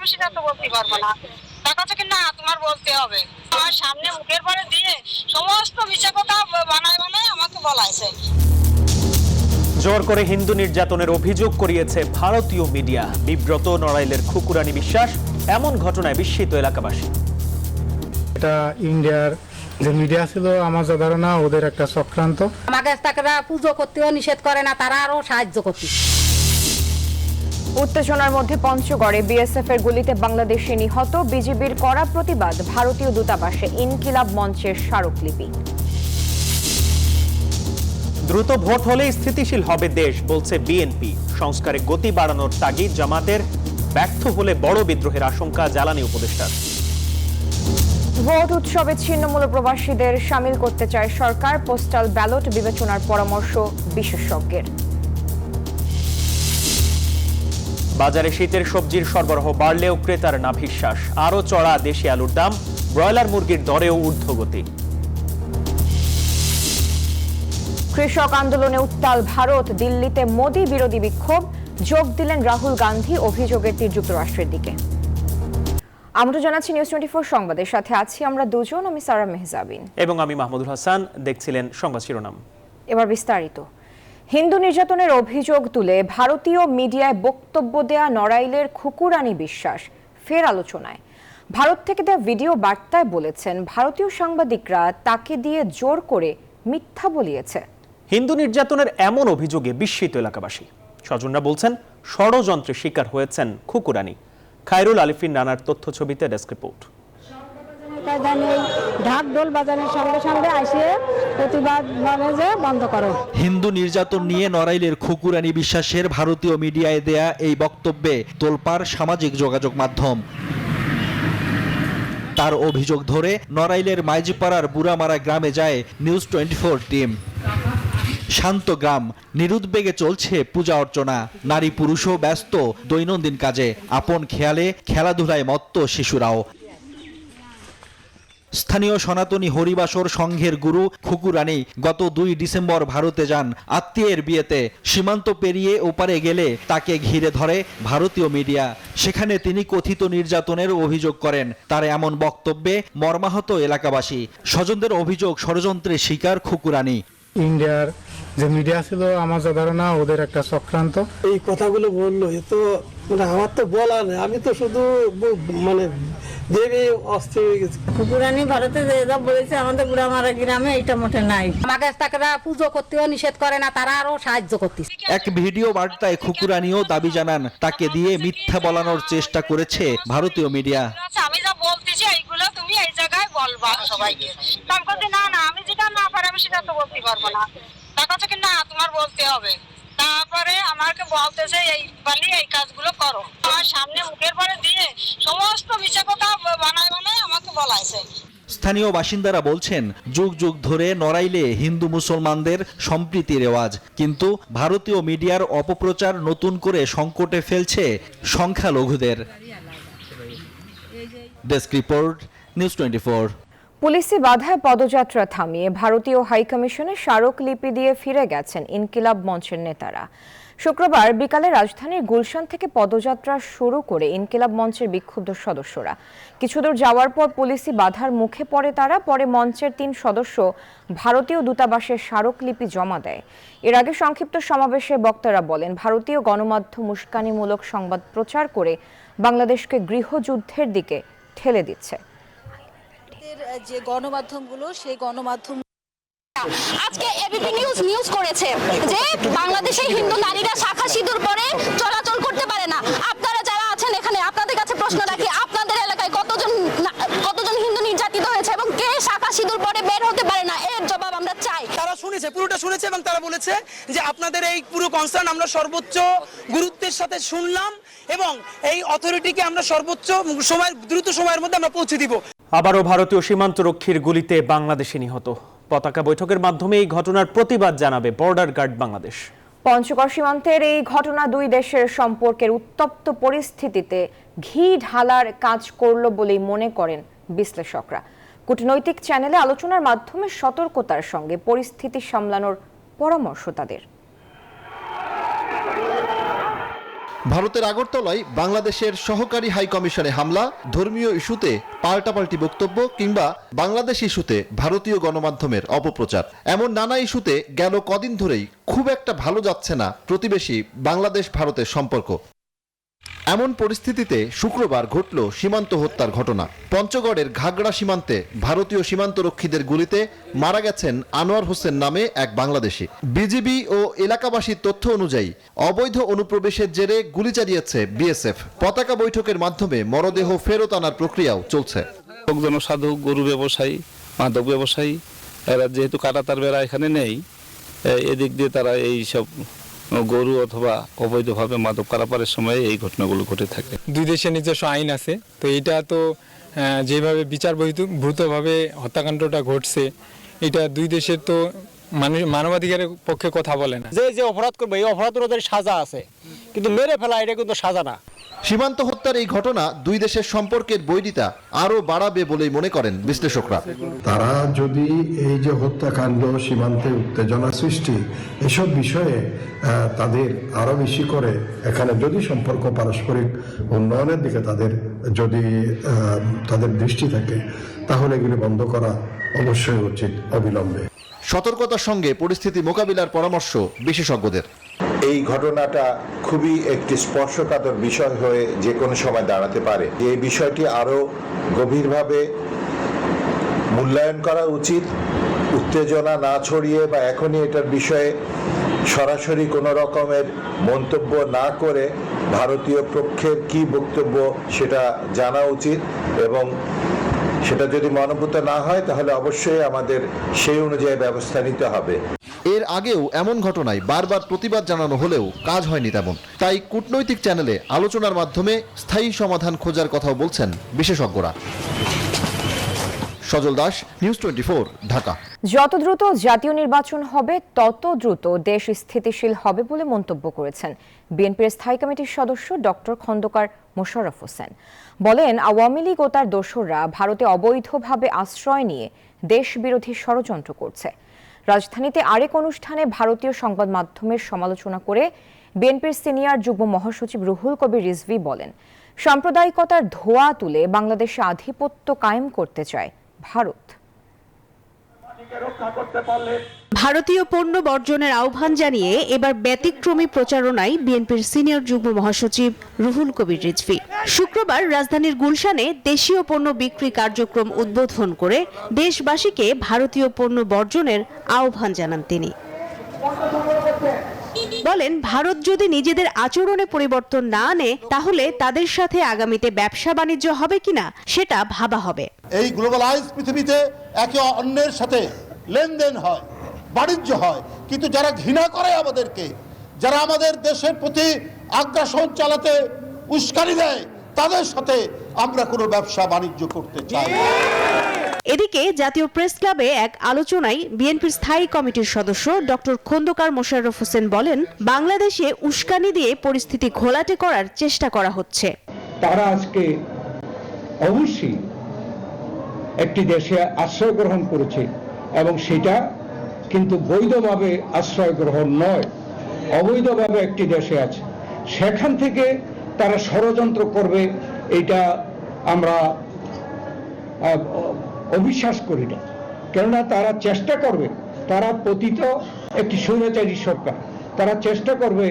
আমি সেটা তো বলতে পারবো না। দেখা যাচ্ছে কি না তোমার বলতে হবে। আমার সামনে মুখের পরে দিয়ে সমস্ত মিথ্যা কথা বানায় বানায় আমাকে বলাইছে। জোর করে হিন্দু নির্যাতনের অভিযোগ করিয়েছে ভারতীয় মিডিয়া। বিব্রত নড়াইলের খুকুরানী বিশ্বাস। এমন ঘটনায় বিস্মিত এলাকাবাসী। এটা ইন্ডিয়ার যে মিডিয়া ছিল, আমার যা ধারণা ওদের একটা চক্রান্ত। আমাকে তারা পুজো করতেও নিষেধ করে না, তারা আরো সাহায্য করতে। উত্তেজনার মধ্যে পঞ্চগড়ে বিএসএফ এর গুলিতে বাংলাদেশি নিহত। বিজিবির কড়া প্রতিবাদ। ভারতীয় দূতাবাসে ইনকিলাব মঞ্চের স্মারকলিপি। দ্রুত ভোট হলেই স্থিতিশীল হবে দেশ, বলছে বিএনপি। সংস্কারে গতি বাড়ানোর তাগিদ জামাতের। ব্যর্থ হলে বড় বিদ্রোহের আশঙ্কা জ্বালানি উপদেষ্টার। ভোট উৎসবে ছিন্নমূল প্রবাসীদের সামিল করতে চায় সরকার। পোস্টাল ব্যালট বিবেচনার পরামর্শ বিশেষজ্ঞের। বাজারে শীতের সবজির সরবরাহ বাড়লেও ক্রেতার নাভিশ্বাস। আরও চড়া দেশি আলুর দাম। ব্রয়লার মুরগির দরেও ঊর্ধ্বগতি। কৃষক আন্দোলনে উত্তাল ভারত। দিল্লিতে মোদি বিরোধী বিক্ষোভ। যোগ দিলেন রাহুল গান্ধী। অভিযোগের তীর যুক্তরাষ্ট্রের দিকে। আমরা জানাচ্ছি নিউজ 24 সংবাদের সাথে আছি আমরা দুজন। আমি সারা মেহজাবিন এবং আমি মাহমুদুল হাসান। দেখছিলেন সংবাদ শিরোনাম। এবার বিস্তারিত। হিন্দু নির্যাতনের অভিযোগ তুলে ভারতীয় মিডিয়ায় বক্তব্য দেয়া নড়াইলের খুকুরানী বিশ্বাস ফের আলোচনায়। ভারত থেকে দেয়া ভিডিও বার্তায় বলেছেন ভারতীয় সাংবাদিকরা তাকে দিয়ে জোর করে মিথ্যা বলিয়েছে। হিন্দু নির্যাতনের এমন অভিযোগে বিস্মিত এলাকাবাসী। স্বজনরা বলছেন ষড়যন্ত্রের শিকার হয়েছেন খুকুরানী। খায়রুল আলিফিন নানার তথ্য ছবিতে ডেস্ক রিপোর্ট। ঢাক ঢোল বাজানোর সঙ্গে সঙ্গে আসে প্রতিবাদ মানে যে বন্ধ করো। হিন্দু নির্যাতন নিয়ে নড়াইলের খুকুরানী বিশ্বাসের ভারতীয় মিডিয়ায় দেয়া এই বক্তব্যে তোলপাড় সামাজিক যোগাযোগ মাধ্যম। তার অভিযোগ ধরে নড়াইলের মাইজপাড়ার বুড়ামারা গ্রামে যায় নিউজ 24 টিম। শান্ত গ্রাম, নিরুদ্বেগে চলছে পূজা অর্চনা। নারী পুরুষও ব্যস্ত দৈনন্দিন কাজে। আপন খেয়ালে খেলাধুলায় মত্ত শিশুরাও। স্থানীয় সনাতনী হরিবাসর সংঘের গুরু খুকুরানী গত 2 ডিসেম্বর ভারতে যান আত্মীয়ের বিয়েতে। সীমান্ত পেরিয়ে ওপারে গেলে তাকে ঘিরে ধরে ভারতীয় মিডিয়া। সেখানে তিনি কথিত নির্যাতনের অভিযোগ করেন। তার এমন বক্তব্যে মর্মাহত এলাকাবাসী। স্বজনদের অভিযোগ ষড়যন্ত্রের শিকার খুকুরানী। ইন্ডিয়ার যে মিডিয়া ছিল, আমার যা ধারণা ওদের একটা চক্রান্ত। এই কথাগুলো বললো এ তো মানে আমার তো বলার নেই। আমি তো শুধু মানে দেবে অস্থির হয়ে গেছি। কুকুরানি ভারতে যে যা বলেছে আমাদের বুড়ামারা গ্রামে এটা মোটে নাই। আমাকে তারা পুজো করতেও নিষেধ করে না, তারা আরো সাহায্য করতে। এক ভিডিও বার্তায় খুকুরানীও দাবি জানান তাকে দিয়ে মিথ্যা বলানোর চেষ্টা করেছে ভারতীয় মিডিয়া। আমি যা বলতেছি এইগুলো তুমি এই জায়গায় বলবা সবাইকে। আমি বলছি না না আমি যেটা না পারি আমি সেটা তো বলতে পারবো না। দেখা যাচ্ছে কি না তোমার বলতে হবে। তারপরে আমাকে বলতেছে এই বালি এই কাজগুলো করো। আমার সামনে মুখের পরে দিয়ে সমস্ত মিথ্যা কথা বানায় বানায় আমাকে বলাইছে। স্থানীয় বাসিন্দারা বলছেন যুগ যুগ ধরে নড়াইলে হিন্দু মুসলমানদের সম্প্রীতি রেওয়াজ, কিন্তু ভারতীয় মিডিয়ার অপপ্রচার নতুন করে সংকটে ফেলছে সংখ্যালঘুদের। Desk report, news 24। পুলিশি বাধায় পদযাত্রা থামিয়ে ভারতীয় হাইকমিশনে স্মারকলিপি দিয়ে ফিরে গেছেন ইনকিলাব মঞ্চের নেতারা। শুক্রবার বিকালে রাজধানীর গুলশান থেকে পদযাত্রা শুরু করে ইনকিলাব মঞ্চের বিক্ষুব্ধ সদস্যরা। কিছুদূর যাওয়ার পর পুলিশি বাধার মুখে পড়ে তারা। পরে মঞ্চের 3 সদস্য ভারতীয় দূতাবাসে স্মারকলিপি জমা দেয়। এর আগে সংক্ষিপ্ত সমাবেশে বক্তারা বলেন ভারতীয় গণমাধ্যম উস্কানিমূলক সংবাদ প্রচার করে বাংলাদেশকে গৃহযুদ্ধের দিকে ঠেলে দিচ্ছে। যে গণমাধ্যমগুলো সেই গণমাধ্যম আজকে এবিপি নিউজ করেছে যে বাংলাদেশে হিন্দু নারীরা শাখা সিঁদুর পরে চলাচল করতে পারে না। আপনারা যারা আছেন এখানে আপনাদের কাছে প্রশ্ন রাখি, আপনাদের এলাকায় কতজন হিন্দু নির্যাতিত হয়েছে এবং কে শাখা সিঁদুর পরে বের হতে পারে না? এর জবাব আমরা চাই। তারা শুনেছে, পুরোটা শুনেছে এবং তারা বলেছে যে আপনাদের এই পুরো কনসার্ন আমরা সর্বোচ্চ গুরুত্বের সাথে শুনলাম এবং এই অথরিটিকে আমরা সর্বোচ্চ দ্রুত সময়ের মধ্যে আমরা পৌঁছে দিব। আবারও ভারতীয় সীমান্ত রক্ষীর গুলিতে বাংলাদেশি নিহত। পতাকা বৈঠকের মাধ্যমে এই ঘটনার প্রতিবাদ জানাবে বর্ডার গার্ড বাংলাদেশ। পঞ্চগড় সীমান্তের এই ঘটনা 2 দেশের সম্পর্কের উত্তপ্ত পরিস্থিতিতে ঘি ঢালার কাজ করল বলেই মনে করেন বিশ্লেষকরা। কূটনৈতিক চ্যানেলে আলোচনার মাধ্যমে সতর্কতার সঙ্গে পরিস্থিতি সামলানোর পরামর্শ তাদের। ভারতের আগরতলায় বাংলাদেশের সহকারী হাই কমিশনে হামলা, ধর্মীয় ইস্যুতে পাল্টাপাল্টি বক্তব্য কিংবা বাংলাদেশ ইস্যুতে ভারতীয় গণমাধ্যমের অপপ্রচার, এমন নানা ইস্যুতে গেল কদিন ধরেই খুব একটা ভালো যাচ্ছে না প্রতিবেশী বাংলাদেশ ভারতের সম্পর্ক। এমন পরিস্থিতিতে শুক্রবার ঘটল সীমান্ত হত্যার ঘটনা। পঞ্চগড়ের ঘাগড়া সীমান্তে ভারতীয় সীমান্তরক্ষীদের গুলিতে মারা গেছেন আনোয়ার হোসেন নামে এক বাংলাদেশি। বিজিবি ও এলাকাবাসীর তথ্য অনুযায়ী অবৈধ অনুপ্রবেশের জেরে গুলি চালিয়েছে বিএসএফ। পতাকা বৈঠকের মাধ্যমে মরদেহ ফেরত আনার প্রক্রিয়াও চলছে। লোকজন সাধু, গরু ব্যবসায়ী, মাদক ব্যবসায়ী, এরা যেহেতু কাঁটাতার বেড়া এখানে নেই, এদিক দিয়ে তারা এই সব গরু অথবা অবৈধভাবে মাদক পারাপারের সময় এই ঘটনাগুলো ঘটে থাকে। দুই দেশের নিজস্ব আইন আছে, তো এটা তো যেভাবে বিচার বহির্ভূতভাবে হত্যাকাণ্ডটা ঘটছে, এটা দুই দেশের তো মানবাধিকারের পক্ষে কথা বলে না। যে অপরাধ করবে এই অপরাধের ওদের সাজা আছে, কিন্তু মেরে ফেলা এটা কিন্তু সাজা না। সীমান্ত হত্যার এই ঘটনা দুই দেশের সম্পর্কের বৈরিতা আরও বাড়াবে বলেই মনে করেন বিশ্লেষকরা। তারা যদি এই যে হত্যাকাণ্ড, সীমান্তে উত্তেজনা সৃষ্টি, এসব বিষয়ে তাদের আরো বেশি করে এখানে যদি সম্পর্ক পারস্পরিক উন্নয়নের দিকে তাদের দৃষ্টি থাকে, তাহলে এগুলি বন্ধ করা অবশ্যই উচিত অবিলম্বে। সতর্কতার সঙ্গে পরিস্থিতি মোকাবিলার পরামর্শ বিশেষজ্ঞদের। এই ঘটনাটা খুবই একটি স্পর্শকাতর বিষয় হয়ে যে কোনো সময় দাঁড়াতে পারে। এই বিষয়টি আরো গভীরভাবে মূল্যায়ন করা উচিত, উত্তেজনা না ছড়িয়ে বা এখনই এটার বিষয়ে সরাসরি কোনো রকমের মন্তব্য না করে ভারতীয় পক্ষের কি বক্তব্য সেটা জানা উচিত, এবং সেটা যদি মনোভূত না হয় তাহলে অবশ্যই আমাদের সেই অনুযায়ী ব্যবস্থা নিতে হবে। এর আগেও এমন ঘটনায় বারবার প্রতিবাদ জানানো হলেও কাজ হয়নি তেমন। তাই কূটনৈতিক চ্যানেলে আলোচনার মাধ্যমে স্থায়ী সমাধান খোঁজার কথাও বলছেন বিশেষজ্ঞরা। সজল দাস, নিউজ 24, ঢাকা। যত দ্রুত জাতীয় নির্বাচন হবে তত দ্রুত দেশ স্থিতিশীল হবে বলে মন্তব্য করেছেন বিএনপির স্থায়ী কমিটির সদস্য ডক্টর খন্দকার মোশাররফ হোসেন। বলেন, আওয়ামী লীগ ও তার দোসররা ভারতে অবৈধভাবে আশ্রয় নিয়ে দেশ বিরোধী ষড়যন্ত্র করছে। রাজধানীতে আরেক অনুষ্ঠানে ভারতীয় সংবাদ মাধ্যমের সমালোচনা করে বিএনপির সিনিয়র যুগ্ম মহাসচিব রুহুল কবির রিজভী বলেন, সাম্প্রদায়িকতার ধোঁয়া তুলে বাংলাদেশে আধিপত্য কায়েম করতে চায় ভারত। ভারতীয় পণ্য বর্জনের আহ্বান জানিয়ে এবার ব্যতিক্রমী প্রচারণায় বিএনপির সিনিয়র যুগ্ম মহাসচিব রুহুল কবির রিজভী। শুক্রবার রাজধানীর গুলশানে দেশীয় পণ্য বিক্রি কার্যক্রম উদ্বোধন করে দেশবাসীকে ভারতীয় পণ্য বর্জনের আহ্বান জানান তিনি। বলেন, ভারত যদি নিজেদের আচরণে পরিবর্তন না আনে তাহলে তাদের সাথে আগামীতে ব্যবসা বাণিজ্য হবে কিনা সেটা ভাবা হবে। এই গ্লোবালাইজ পৃথিবীতে একে অন্যের সাথে লেনদেন হয়, বাণিজ্য হয়, কিন্তু যারা ঘৃণা করে আমাদেরকে, যারা আমাদের দেশের প্রতি আগ্রাসন চালাতে উস্কানি দেয়, তাদের সাথে আমরা কোনো ব্যবসা বাণিজ্য করতে চাই। এদিকে জাতীয় প্রেস ক্লাবে এক আলোচনায় বিএনপির স্থায়ী কমিটির সদস্য ডক্টর খন্দকার মোশাররফ হোসেন বলেন, বাংলাদেশে উস্কানি দিয়ে পরিস্থিতি ঘোলাটে করার চেষ্টা করা হচ্ছে। তারা আজকে অবশ্যই একটি দেশে আশ্রয় গ্রহণ করেছে, এবং সেটা কিন্তু বৈধভাবে আশ্রয় গ্রহণ নয়, অবৈধভাবে একটি দেশে আছে। সেখান থেকে তারা ষড়যন্ত্র করবে, এটা আমরা অবিশ্বাস করি না। কেননা তারা চেষ্টা করবে, তারা পতিত একটি স্বৈরাচারী সরকার, তারা চেষ্টা করবে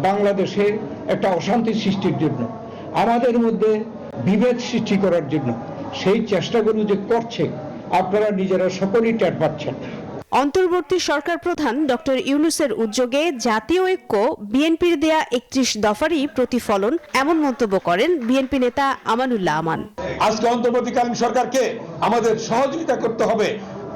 বাংলাদেশে একটা অশান্তি সৃষ্টির জন্য, আমাদের মধ্যে বিভেদ সৃষ্টি করার জন্য। সেই চেষ্টাগুলো যে করছে আপনারা নিজেরা সকলেই টের পাচ্ছেন। অন্তর্বর্তী সরকার প্রধান ডক্টর ইউনূসের উদ্যোগে জাতীয় ঐক্য বিএনপির দেয়া 31 দফারই প্রতিফলন, এমন মন্তব্য করেন বিএনপি নেতা আমানুল্লাহ আমান। আজকে অন্তর্বর্তীকালীন সরকারকে আমাদের সহযোগিতা করতে হবে।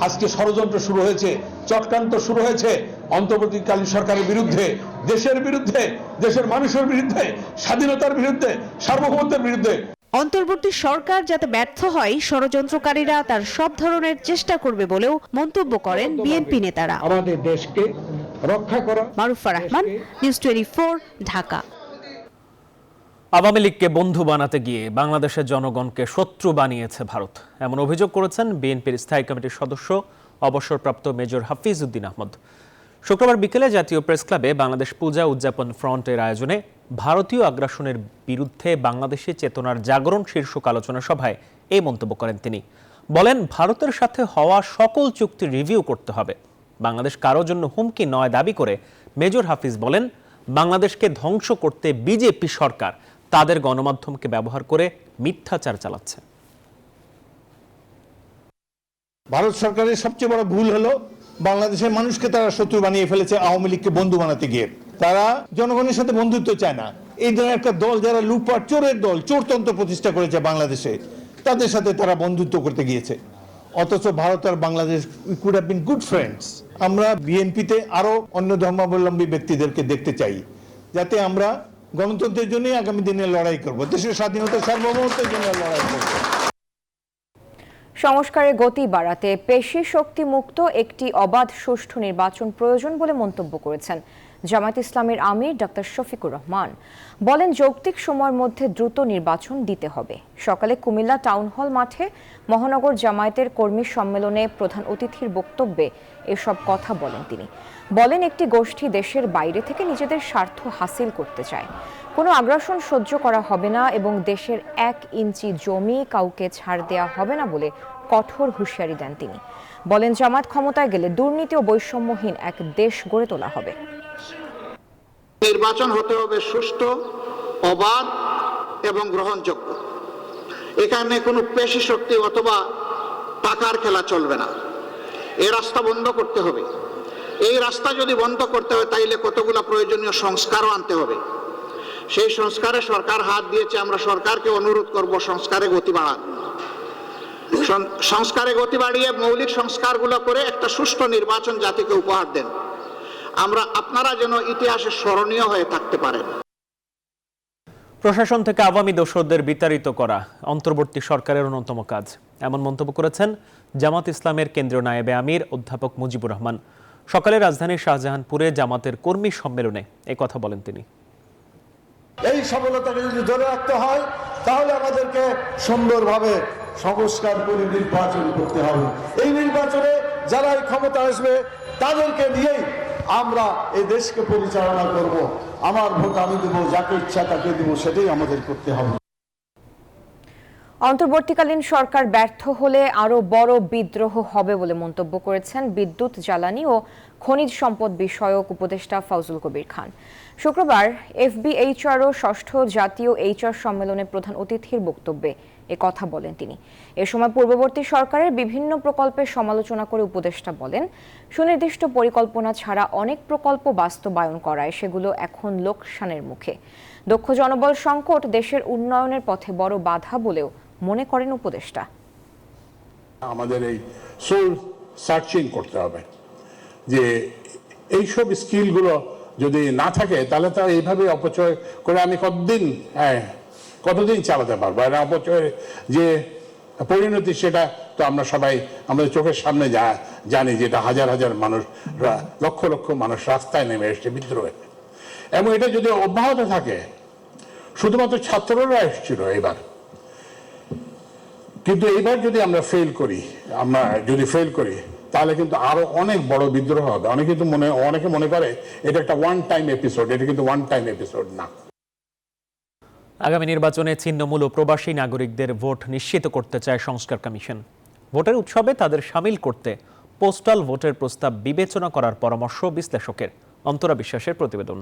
আজকে ষড়যন্ত্র শুরু হয়েছে, চক্রান্ত শুরু হয়েছে অন্তর্বর্তীকালীন সরকারের বিরুদ্ধে, দেশের বিরুদ্ধে, দেশের মানুষের বিরুদ্ধে, স্বাধীনতার বিরুদ্ধে, সার্বভৌমত্বের বিরুদ্ধে। অন্তর্বর্তী সরকার যাতে ব্যর্থ হয়, ষড়যন্ত্রকারীরা তার সব ধরনের চেষ্টা করবে বলেও মন্তব্য করেন বিএনপি নেতারা। আমাদের দেশকে রক্ষা করা। মারুফা রহমান, নিউজ 24, ঢাকা। আওয়ামী লীগকে বন্ধু বানাতে গিয়ে বাংলাদেশের জনগণকে শত্রু বানিয়েছে ভারত, এমন অভিযোগ করেছেন বিএনপির স্থায়ী কমিটির সদস্য অবসরপ্রাপ্ত মেজর হাফিজ উদ্দিন আহমদ। শুক্রবার বিকেলে জাতীয় প্রেস ক্লাবে বাংলাদেশ পূজা উদযাপন ফ্রন্টের আয়োজনে ভারতীয় আগ্রাসনের বিরুদ্ধে বাংলাদেশি চেতনার জাগরণ শীর্ষক আলোচনা সভায় এই মন্তব্য করেন তিনি। বলেন, ভারতের সাথে হওয়া সকল চুক্তি রিভিউ করতে হবে, বাংলাদেশ কারো জন্য হুমকি নয় দাবি করে মেজর হাফিজ বলেন, বাংলাদেশকে ধ্বংস করতে বিজেপি সরকার তাদের গণমাধ্যমকে ব্যবহার করে মিথ্যাচার চালাচ্ছে। ভারত সরকারের সবচেয়ে বড় ভুল হলো বাংলাদেশের মানুষকে তারা শত্রু বানিয়ে ফেলেছে আওয়ামী লীগকে বন্ধু বানাতে গিয়ে। তারা জনগণের সাথে বন্ধুত্ব চায় না। এই ধরনের একটা দল যারা লুটপাট চোরের দল, চোরতন্ত্র প্রতিষ্ঠা করেছে বাংলাদেশে, তাদের সাথে তারা বন্ধুত্ব করতে গিয়েছে। অথচ ভারত আর Bangladesh could have been good friends. আমরা বিএনপিতে আরো অন্য ধর্মাবলম্বী ব্যক্তিদেরকে দেখতে চাই, যাতে আমরা গণতন্ত্রের জন্য আগামী দিনে লড়াই করব, দেশের স্বাধীনতা সার্বভৌমত্বের জন্য লড়াই করব। সংস্কারের গতি বাড়াতে পেশি শক্তি মুক্ত একটি অবাধ সুষ্ঠু নির্বাচন প্রয়োজন বলে মন্তব্য করেছেন জামায়াত ইসলামের আমির ডক্টর শফিকুর রহমান। বলেন, যৌক্তিক সময়ের মধ্যে দ্রুত নির্বাচন দিতে হবে। সকালে কুমিল্লা টাউন হল মাঠে মহানগর জামায়াতের কর্মী সম্মেলনে প্রধান অতিথির বক্তব্যে এসব কথা বলেন তিনি। বলেন, একটি গোষ্ঠী দেশের বাইরে থেকে নিজেদের স্বার্থ হাসিল করতে চায়। কোনো আগ্রাসন সহ্য করা হবে না এবং দেশের 1 ইঞ্চি জমি কাউকে ছাড় দেওয়া হবে না বলে কঠোর হুঁশিয়ারি দেন তিনি। বলেন, জামায়াত ক্ষমতায় গেলে দুর্নীতি ও বৈষম্যহীন এক দেশ গড়ে তোলা হবে। নির্বাচন হতে হবে সুষ্ঠু, অবাধ এবং গ্রহণযোগ্য। এখানে কোনো পেশি শক্তি অথবা টাকার খেলা চলবে না। এই রাস্তা বন্ধ করতে হবে। এই রাস্তা যদি বন্ধ করতে হয় তাইলে কতগুলো প্রয়োজনীয় সংস্কারও আনতে হবে। সেই সংস্কারে সরকার হাত দিয়েছে। আমরা সরকারকে অনুরোধ করব সংস্কারে গতি বাড়ান। সংস্কারে গতি বাড়িয়ে মৌলিক সংস্কারগুলো করে একটা সুষ্ঠু নির্বাচন জাতিকে উপহার দেন। আপনারা যেন ইতিহাসে স্মরণীয় হয়ে থাকতে পারেন। প্রশাসন থেকে আওয়ামী দোসরদের বিতাড়িত করা অন্তর্বর্তী সরকারের অন্যতম কাজ, এমন মন্তব্য করেছেন জামাত ইসলামের কেন্দ্রীয় নায়েবে আমির অধ্যাপক মুজিবুর রহমান। সকালে রাজধানীর শাহজাহানপুরে জামাতের কর্মী সম্মেলনে এই কথা বলেন তিনি। এই সফলতাকে যদি ধরে রাখতে হয় তাহলে আমাদেরকে সুন্দরভাবে সংস্কার করে নির্বাচন করতে হবে। এই নির্বাচনে যারা এই ক্ষমতা আসবে তাদেরকে নিয়েই আমরা এই দেশকে পরিচালনা করব। আমার ভোট আমি দেবো, যাকে ইচ্ছা তাকে দেবো, সেটাই আমাদের করতে হবে। অন্তর্বর্তীকালীন সরকার ব্যর্থ হলে আরও বড় বিদ্রোহ হবে বলে মন্তব্য করেছেন বিদ্যুৎ, জ্বালানি ও খনিজ সম্পদ বিষয়ক উপদেষ্টা ফজলুল কবির খান। শুক্রবার FBHRO 6ষ্ঠ জাতীয় HR সম্মেলনে প্রধান অতিথির বক্তব্যে এ কথা বলেন তিনি। এ সময় পূর্ববর্তী সরকারের বিভিন্ন প্রকল্পের সমালোচনা করে উপদেষ্টা বলেন, সুনির্দিষ্ট পরিকল্পনা ছাড়া অনেক প্রকল্প বাস্তবায়ন করায় সেগুলো এখন লোকসানের মুখে। দক্ষ জনবল সংকট দেশের উন্নয়নের পথে বড় বাধা বলেও মনে করেন উপদেষ্টা। আমাদের এই সোল সার্চিং করতে হবে যে এইসব স্কিলগুলো যদি না থাকে তাহলে তো এইভাবে অপচয় করে আমি কতদিন চালাতে পারবো। আর অপচয়ের যে পরিণতি সেটা তো আমরা সবাই আমাদের চোখের সামনে জানি, যেটা হাজার হাজার মানুষ, লক্ষ লক্ষ মানুষ রাস্তায় নেমে এসছে বিদ্রোহে। এবং এটা যদি অব্যাহত থাকে, শুধুমাত্র ছাত্ররা এসেছিল এবার, কিন্তু এইবার যদি আমরা ফেল করি তাহলে কিন্তু আরো অনেক বড় বিদ্রোহ হবে। অনেকে মনে করে এটা একটা ওয়ান টাইম এপিসোড, এটা কিন্তু ওয়ান টাইম এপিসোড না। আগামী নির্বাচনে ছিন্নমূল ও প্রবাসী নাগরিকদের ভোট নিশ্চিত করতে চায় সংস্কার কমিশন। ভোটের উৎসবে তাদের সামিল করতে পোস্টাল ভোটের প্রস্তাব বিবেচনা করার পরামর্শ বিশ্লেষকের। অন্তরা বিশ্বাসের প্রতিবেদন।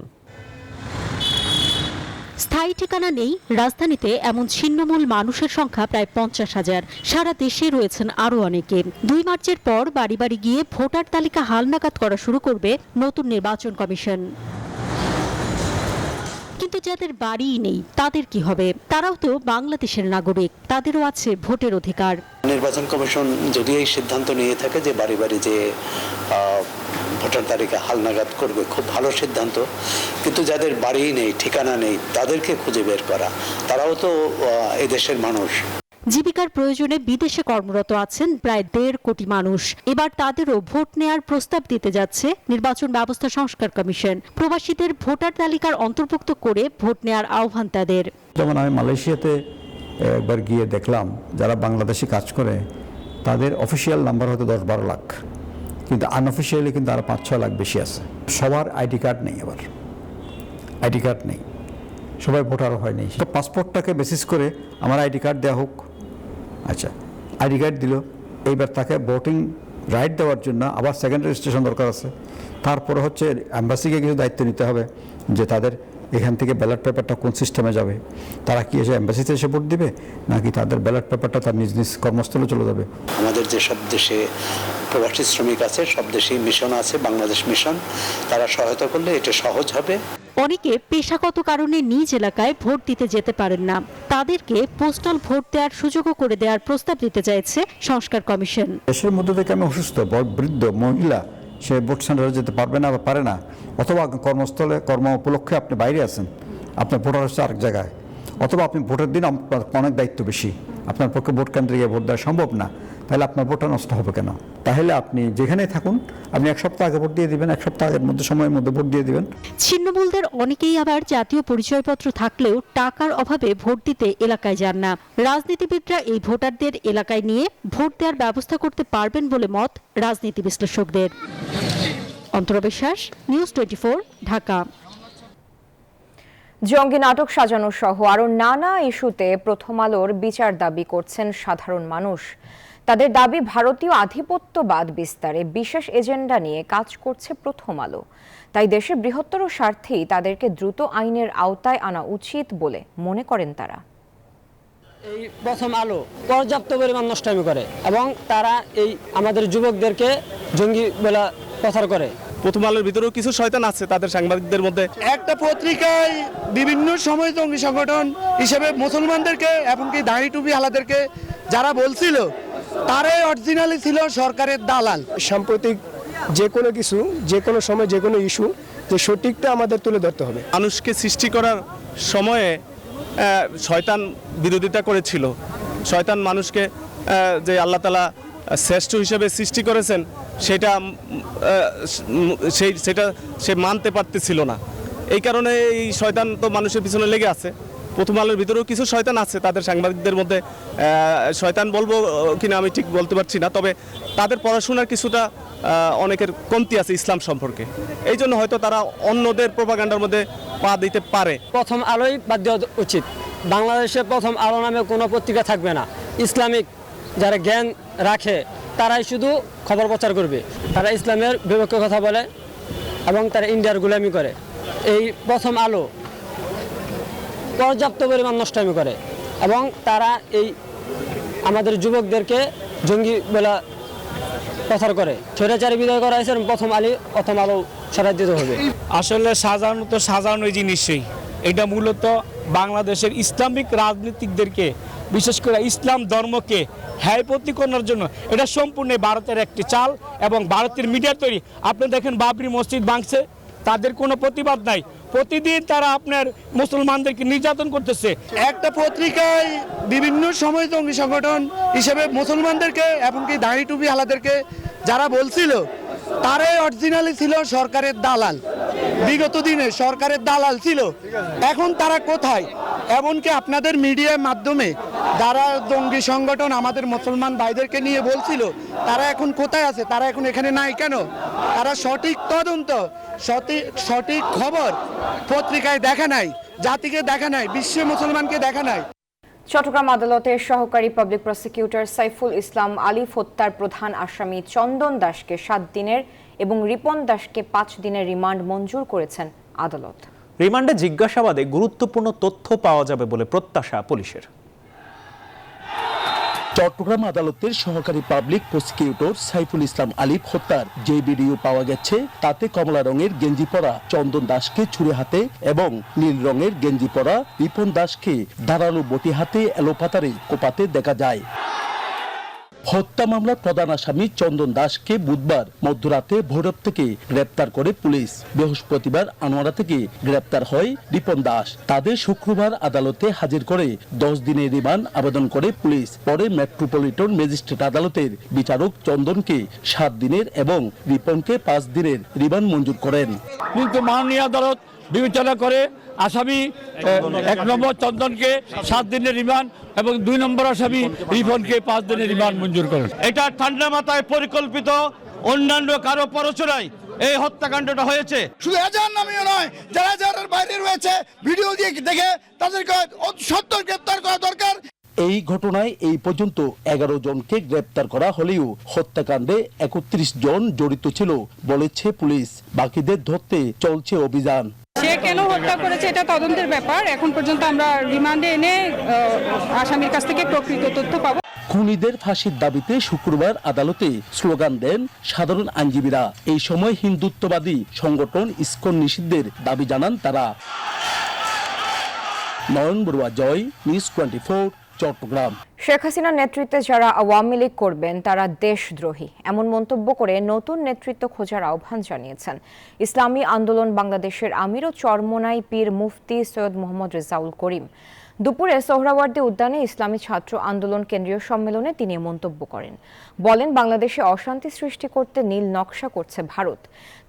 স্থায়ী ঠিকানা নেই রাজধানীতে এমন ছিন্নমূল মানুষের সংখ্যা প্রায় 50,000। সারা দেশে রয়েছেন আরও অনেকে। 2 মার্চের পর বাড়ি বাড়ি গিয়ে ভোটার তালিকা হালনাগাদ করা শুরু করবে নতুন নির্বাচন কমিশন। কিন্তু যাদের বাড়িই নেই তাদের কি হবে? তারাও তো বাংলাদেশের নাগরিক, তাদেরও আছে ভোটের অধিকার। নির্বাচন কমিশন যদি এই সিদ্ধান্ত নিয়ে থাকে যে বাড়ি বাড়ি যে ভোটার তালিকা হালনাগাদ করবে, খুব ভালো সিদ্ধান্ত। কিন্তু যাদের বাড়ি নেই, ঠিকানা নেই, তাদেরকে খুঁজে বের করা, তারাও তো এদেশের মানুষ। জীবিকার প্রয়োজনে বিদেশে কর্মরত আছেন প্রায় 1.5 কোটি মানুষ। এবার তাদেরও ভোট নেয়ার প্রস্তাব দিতে যাচ্ছে নির্বাচন ব্যবস্থা সংস্কার কমিশন। প্রবাসীদের ভোটার তালিকার অন্তর্ভুক্ত করে ভোট নেয়ার আহ্বান তাদের। যেমন আমি মালয়েশিয়াতে একবার গিয়ে দেখলাম, যারা বাংলাদেশে কাজ করে তাদের অফিসিয়াল নাম্বার হয়তো 10-12 লাখ, কিন্তু আনঅফিসিয়ালি কিন্তু আরও 5-6 লাখ বেশি আছে। সবার আইডি কার্ড নেই, আবার আইডি কার্ড নেই, সবাই ভোটারও হয়নি। তো পাসপোর্টটাকে বেসিস করে আমার আইডি কার্ড দেওয়া হোক, আচ্ছা আইডি কার্ড দিল, এইবার তাকে ভোটিং রাইট দেওয়ার জন্য আবার সেকেন্ড রেজিস্ট্রেশন দরকার আছে। তারপরে হচ্ছে অ্যাম্বাসিকে কিছু দায়িত্ব নিতে হবে যে তাদের এখান থেকে ব্যালট পেপারটা কোন সিস্টেমে যাবে, তারা কি এসে অ্যাম্বাসিতে এসে ভোট দিবে নাকি তাদের ব্যালট পেপারটা তার নিজ নিজ কর্মস্থলে চলে যাবে। আমাদের যে সব দেশে প্রবাসী শ্রমিক আছে, সব দেশেই মিশন আছে, বাংলাদেশ মিশন, তারা সহায়তা করলে এটা সহজ হবে। অনেকে পেশাগত কারণে নিজ এলাকায় ভোট দিতে যেতে পারেন না, তাদেরকে পোস্টাল ভোট দেওয়ার সুযোগও করে দেওয়ার প্রস্তাব দিতে চাইছে সংস্কার কমিশন। দেশের মধ্যে থেকে আমি অসুস্থ, বৃদ্ধ মহিলা, সে ভোট সেন্টারে যেতে পারবে না বা পারে না, অথবা কর্মস্থলে কর্ম উপলক্ষে আপনি বাইরে আছেন, আপনার ভোটার হচ্ছে আরেক জায়গায়, অথবা আপনি ভোটের দিন আপনার অনেক দায়িত্ব বেশি, আপনার পক্ষে ভোট কেন্দ্রে গিয়ে ভোট দেওয়া সম্ভব না, তাহলে আপনার ভোটটা নষ্ট হবে কেন? তাহলে আপনি যেখানেই থাকুন, আপনি 1 সপ্তাহ আগে ভোট দিয়ে দিবেন, 1 সপ্তাহ আগের মধ্যে সময়ের মধ্যে ভোট দিয়ে দিবেন। ছিন্নমূলদের অনেকেই আবার জাতীয় পরিচয়পত্র থাকলেও টাকার অভাবে ভোট দিতে এলাকায় যান না। রাজনীতিবিদরা এই ভোটারদের এলাকায় নিয়ে ভোট দেওয়ার ব্যবস্থা করতে পারবেন বলে মত রাজনীতি বিশ্লেষকদের। অন্তরা বিশ্বাস, নিউজ 24, ঢাকা। জঙ্গি নাটক সাজানো সহ আরও নানা ইস্যুতে প্রথম আলোর বিচার দাবি করছেন সাধারণ মানুষ। তাদের দাবি, ভারতীয় আধিপত্যবাদ বিস্তারে বিশেষ এজেন্ডা নিয়ে কাজ করছে প্রথম আলো। তাই দেশের বৃহত্তর স্বার্থেই তাদেরকে দ্রুত আইনের আওতায় আনা উচিত বলে মনে করেন তারা। এই প্রথম আলো পর্যাপ্ত পরিমাণ নষ্টামি করে এবং তারা এই আমাদের যুবকদেরকে জঙ্গি বলে প্রচার করে। প্রথম আলোর ভিতরেও কিছু শয়তান আছে তাদের সাংবাদিকদের মধ্যে। একটা পত্রিকায় বিভিন্ন সময় জঙ্গি সংগঠন হিসেবে মুসলমানদেরকে এমনকি দাড়ি টুপি আলাদেরকে যারা বলছিল, তারাই অরিজিনালি ছিল সরকারের দালাল। সাম্প্রতিক যে কোনো কিছু, যে কোনো সময়, যে কোনো ইস্যু, যে সঠিকটা আমাদের তুলে ধরতে হবে। মানুষকে সৃষ্টি করার সময়ে শয়তান বিরোধিতা করেছিল। শয়তান মানুষকে যে আল্লাহ তাআলা শ্রেষ্ঠ হিসেবে সৃষ্টি করেছেন সেটা সে মানতে পারতেছিল না। এই কারণে এই শয়তান তো মানুষের পিছনে লেগে আছে। প্রথম আলোর ভিতরেও কিছু শয়তান আছে তাদের সাংবাদিকদের মধ্যে। শয়তান বলবো কিনা আমি ঠিক বলতে পারছি না, তবে তাদের পড়াশোনার কিছুটা অনেকের কমতি আছে ইসলাম সম্পর্কে। এই জন্য হয়তো তারা অন্যদের প্রোপাগান্ডার মধ্যে পা দিতে পারে। প্রথম আলোই বাদ দেওয়া উচিত। বাংলাদেশে প্রথম আলো নামে কোনো পত্রিকা থাকবে না। ইসলামিক যারা জ্ঞান রাখে তারাই শুধু খবর প্রচার করবে। তারা ইসলামের বিপক্ষে কথা বলে এবং তারা ইন্ডিয়ার গোলামি করে। এই প্রথম আলো পর্যাপ্ত পরিমাণ নষ্টামি করে এবং তারা এই আমাদের যুবকদেরকে জঙ্গি বলে প্রচার করে। স্বৈরাচারী বিদায় করা হয়েছে, প্রথম আলো সরাই দিতে হবে। আসলে সাজানো তো সাজানো জিনিসই, এটা মূলত বাংলাদেশের ইসলামিক রাজনীতিকদেরকে, বিশেষ করে ইসলাম ধর্মকে হ্যায় প্রতিকরণের জন্য এটা সম্পূর্ণ ভারতের একটি চাল এবং ভারতের মিডিয়া তৈরি। আপনি দেখেন বাবরি মসজিদ ভাঙছে, তাদের কোনো প্রতিবাদ নাই। প্রতিদিন তারা আপনার মুসলমানদেরকে নির্যাতন করতেছে। একটা পত্রিকায় বিভিন্ন সময় জঙ্গি সংগঠন হিসেবে মুসলমানদেরকে এমনকি দাড়ি টুপি আলাদেরকে যারা বলছিল, তারাই অরিজিনালি ছিল সরকারের দালাল। বিগত দিনে সরকারের দালাল ছিল, এখন তারা কোথায়? এমনকি আপনাদের মিডিয়ার মাধ্যমে যারা জঙ্গি সংগঠন আমাদের মুসলমান ভাইদেরকে নিয়ে বলছিল, তারা এখন কোথায় আছে? তারা এখন এখানে নাই কেন? তারা সঠিক তদন্ত, সঠিক খবর পত্রিকায় দেখা নাই, জাতিকে দেখা নাই, বিশ্ব মুসলমানকে দেখা নাই। চট্টগ্রাম আদালতের সহকারী পাবলিক প্রসিকিউটর সাইফুল ইসলাম আলিফ হত্যার প্রধান আসামি চন্দন দাসকে 7 দিনের এবং রিপন দাসকে 5 দিনের রিমান্ড মঞ্জুর করেছেন আদালত। রিমান্ডে জিজ্ঞাসাবাদে গুরুত্বপূর্ণ তথ্য পাওয়া যাবে বলে প্রত্যাশা পুলিশের। চট্টগ্রাম আদালতের সহকারী পাবলিক প্রসিকিউটর সাইফুল ইসলাম আলিফ হত্যার যে ভিডিও পাওয়া গেছে তাতে কমলা রঙের গেঞ্জি পরা চন্দন দাসকে ছুরি হাতে এবং নীল রঙের গেঞ্জি পরা রিপন দাসকে ধারালো বটি হাতে এলোপাতাড়ি কোপাতে দেখা যায়। হত্যা মামলার প্রধান আসামি চন্দন দাসকে বুধবার মধ্যরাতে ভৈরব থেকে গ্রেপ্তার করে পুলিশ। বৃহস্পতিবার আনোয়ারা থেকে গ্রেপ্তার হয় রিপন দাস। তাদের শুক্রবার আদালতে হাজির করে 10 দিনের রিমান্ড আবেদন করে পুলিশ। পরে মেট্রোপলিটন ম্যাজিস্ট্রেট আদালতের বিচারক চন্দনকে 7 দিনের এবং রিপনকে 5 দিনের রিমান্ড মঞ্জুর করেন। কিন্তু মাননীয় আদালত বিবেচনা করে আসামি 1 নম্বর চন্দনকে 7 দিনের রিমান্ড এবং 2 নম্বর আসামি রিপনকে 5 দিনের রিমান্ড মঞ্জুর করেন। এটা ঠান্ডা মাথায় পরিকল্পিত অন্যান্য কারো প্ররোচনায় এই হত্যাকাণ্ডটা হয়েছে। শুধু এজাহার নামীয় নয়, যারা এজাহারের বাইরে রয়েছে ভিডিও দিয়ে দেখে তাদেরকে সত্তর গ্রেপ্তার করা দরকার। এই ঘটনায় এই পর্যন্ত 11 জনকে গ্রেপ্তার করা হলেও হত্যাকাণ্ডে 31 জন জড়িত ছিল বলেছে পুলিশ। বাকিদের ধরতে চলছে অভিযান। সে কেন হত্যা করেছে এটা তদন্তের ব্যাপার। এখন পর্যন্ত আমরা রিমান্ডে এনে আসামির কাছ থেকে প্রকৃত তথ্য পাবো। খুনিদের ফাঁসির দাবিতে শুক্রবার আদালতে স্লোগান দেন সাধারণ আইনজীবীরা। এই সময় হিন্দুত্ববাদী সংগঠন ইসকন নিষিদ্ধের দাবি জানান তারা। নয়ন বড়ুয়া, জয়, নিউজ 24, চট্টগ্রাম। শেখ হাসিনার নেতৃত্বে যারা আওয়ামী লীগ করবেন তারা দেশদ্রোহী এমন মন্তব্য করে নতুন নেতৃত্ব খোঁজার আহ্বান জানিয়েছেন ইসলামী আন্দোলন বাংলাদেশের আমির ও চরমোনাই পীর মুফতি সৈয়দ মোহাম্মদ রেজাউল করিম। দুপুরে সোহরাওয়ার্দী উদ্যানে ইসলামী ছাত্র আন্দোলন কেন্দ্রীয় সম্মেলনে তিনি মন্তব্য করেন। বলেন, বাংলাদেশে অশান্তি সৃষ্টি করতে নীল নকশা করছে ভারত।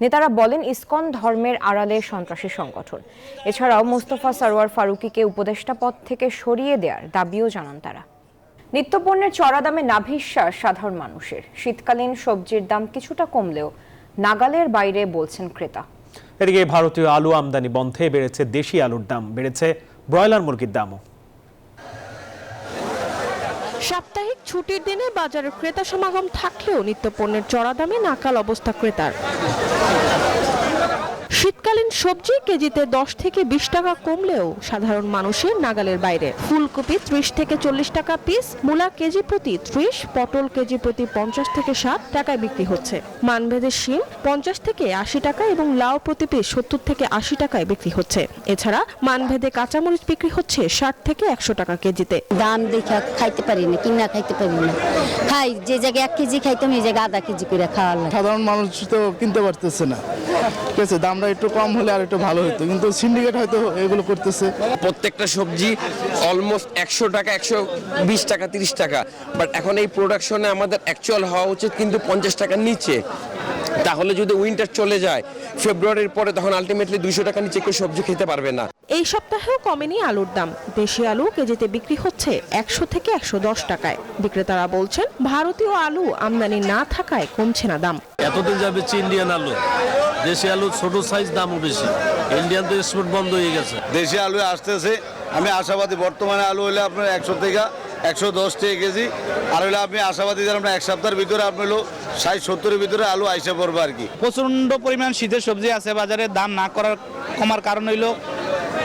নেতারা বলেন, ইসকন ধর্মের আড়ালে সন্ত্রাসী সংগঠন। এছাড়াও মোস্তফা সরওয়ার ফারুকীকে উপদেষ্টা পদ থেকে সরিয়ে দেওয়ার দাবিও জানান তারা। নিত্যপণ্যের চড়া দামে নাভিশ্বাস সাধারণ মানুষের। শীতকালীন সবজির দাম কিছুটা কমলেও নাগালের বাইরে বলছেন ক্রেতা। এদিকে ভারতীয় আলু আমদানি বন্ধে বেড়েছে দেশি আলুর দাম, বেড়েছে ব্রয়লার মুরগির দামও। সাপ্তাহিক ছুটির দিনে বাজারের ক্রেতা সমাগম থাকলেও নিত্যপণ্যের চড়া দামে নাকাল অবস্থা ক্রেতার। শীতকালীন সবজি কেজিতে 10 থেকে 20 টাকা কমলেও সাধারণ মানুষের নাগালের বাইরে। ফুলকপি 30 থেকে 40 টাকা পিস, মূলা কেজি প্রতি 30, পটল কেজি প্রতি 50 থেকে 60 টাকায় বিক্রি হচ্ছে। মানভেদের শিম 50 থেকে 80 টাকা এবং লাউ প্রতি পিস 70 থেকে 80 টাকায় বিক্রি হচ্ছে। এছাড়া মানভেদে কাঁচামরিচ বিক্রি হচ্ছে 60 থেকে 100 টাকা কেজিতে। দাম দেখে খাইতে পারি না, কিনা খাইতে পারি না। খাই যে জায়গায় 1 কেজি খাইতাম এই জায়গায় আধা কেজি করে খাওয়া লাগে। সাধারণ মানুষ তো কিনতে পারতেছে না, ঠিক আছে, দামটা একটু কম হলে আর একটু ভালো হতো, কিন্তু সিন্ডিকেট হয়তো এগুলো করতেছে। প্রত্যেকটা সবজি অলমোস্ট 100 টাকা, 120 টাকা, 30 টাকা, বাট এখন এই প্রোডাকশনে আমাদের অ্যাকচুয়াল হওয়া উচিত কিন্তু 50 টাকার নিচে। তাহলে যদি উইন্টার চলে যায় ফেব্রুয়ারির পরে, তখন আলটিমেটলি 200 টাকার নিচে কেউ সবজি খেতে পারবে না। এই সপ্তাহেও কমেনি আলুর দাম। দেশি আলু কেজিতে বিক্রি হচ্ছে 100 থেকে 110 টাকায়। বিক্রেতারা বলছেন, ভারতীয় আলু আমদানি না থাকায় কমছে না দাম। এতদিন যাবে ইন্ডিয়ান আলু, দেশি আলু ছোট সাইজ, দামও বেশি। ইন্ডিয়ান তো এক্সপোর্ট বন্ধ হয়ে গেছে। দেশি আলু আসতেছে, আমি আশাবাদী। বর্তমানে আলু হলে আপনার 100 থেকে 110 টাকা কেজি, আর হলে আপনি আশাবাদী যে আমরা 1 সপ্তাহের ভিতরে আপনি হলো 60-70-এর ভিতরে আলু আইসা পড়বে আর কি। প্রচন্ড পরিমাণ শীতের সবজি আছে বাজারে, দাম না কমার কারণ হইল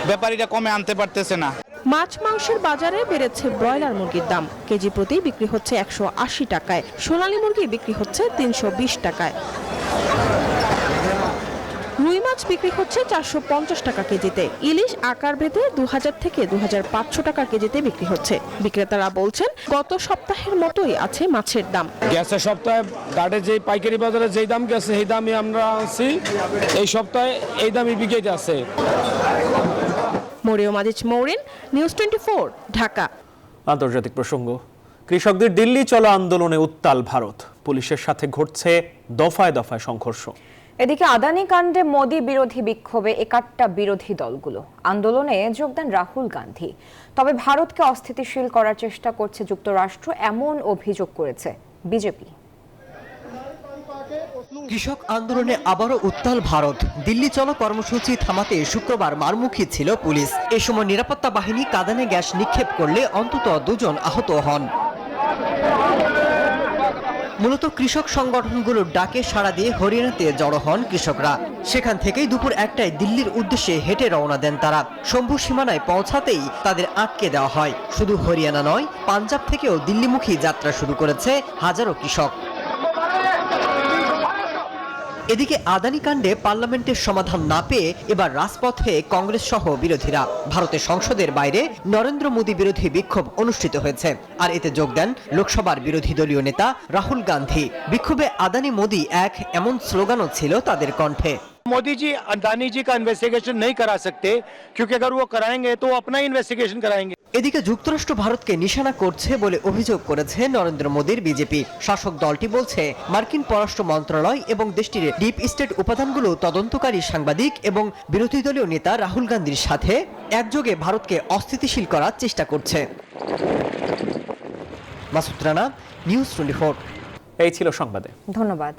ব্যাপারীরা কমে আনতে পারতেছে না। মাছ মাংসের বাজারে বেড়েছে ব্রয়লার মুরগির দাম। কেজি প্রতি বিক্রি হচ্ছে 180 টাকায়, সোনালী মুরগি বিক্রি হচ্ছে 320 টাকায়। রুই মাছ বিক্রি হচ্ছে 450 টাকা কেজিতে। ইলিশ আকার ভেদে 2000 থেকে 2500 টাকা কেজিতে বিক্রি হচ্ছে। বিক্রেতারা বলছেন, গত সপ্তাহের মতোই আছে মাছের দাম। গেছে সপ্তাহে ঘাটে যে পাইকারি বাজারে যেই দাম গেছে সেই দামই আমরা আনছি, এই সপ্তাহে এই দামই বিক্রি আছে। মরিয়ম আজিজ মৌরিন, নিউজ 24, ঢাকা। আন্তর্জাতিক প্রসঙ্গ। কৃষকদের দিল্লি চলো আন্দোলনে উত্তাল ভারত। পুলিশের সাথে ঘটছে দফায় দফায় সংঘর্ষ। এদিকে আদানি কাণ্ডে মোদি বিরোধী বিক্ষোভে একাট্টা বিরোধী দলগুলো। আন্দোলনে যোগ দেন রাহুল গান্ধী। তবে ভারতকে অস্থিতিশীল করার চেষ্টা করছে যুক্তরাষ্ট্র, এমন অভিযোগ করেছে বিজেপি। কৃষক আন্দোলনে আবারও উত্তাল ভারত। দিল্লি চলো কর্মসূচি থামাতে শুক্রবার মারমুখী ছিল পুলিশ। এ সময় নিরাপত্তা বাহিনী কাঁদানে গ্যাস নিক্ষেপ করলে অন্তত 2 জন আহত হন। মূলত কৃষক সংগঠনগুলোর ডাকে সাড়া দিয়ে হরিয়ানাতে জড়ো হন কৃষকরা। সেখান থেকেই দুপুর 1টায় দিল্লির উদ্দেশ্যে হেঁটে রওনা দেন তারা। শম্ভু সীমানায় পৌঁছাতেই তাদের আটকে দেওয়া হয়। শুধু হরিয়ানা নয়, পাঞ্জাব থেকেও দিল্লিমুখী যাত্রা শুরু করেছে হাজারো কৃষক। এদিকে আদানি কাণ্ডে পার্লামেন্টের সমাধান না পেয়ে এবার রাজপথে কংগ্রেস সহ বিরোধীরা। ভারতের সংসদের বাইরে নরেন্দ্র মোদী বিরোধী বিক্ষোভ অনুষ্ঠিত হয়েছে, আর এতে যোগ দেন লোকসভার বিরোধী দলীয় নেতা রাহুল গান্ধী। বিক্ষোভে আদানি মোদী এক এমন স্লোগানও ছিল তাদের কণ্ঠে। मोदी जी अदानी जी का इन्वेस्टिगेशन नहीं करा सकते, क्योंकि अगर वो कराएंगे तो वो अपना ही इन्वेस्टिगेशन कराएंगे। এদিকে যুক্তরাষ্ট্র ভারতকে নিশানা করছে বলে অভিযোগ করেছে নরেন্দ্র মোদীর বিজেপি। শাসক দলটি বলছে, মার্কিন পররাষ্ট্র মন্ত্রণালয় এবং দেশটির ডিপ স্টেট উপাদানগুলো তদন্তকারী সাংবাদিক এবং বিরোধী দলীয় নেতা রাহুল গান্ধীর সাথে একযোগে ভারতকে অস্থিতিশীল করার চেষ্টা করছে। মাসুদ রানা, নিউজ 24। এই ছিল সংবাদে। ধন্যবাদ।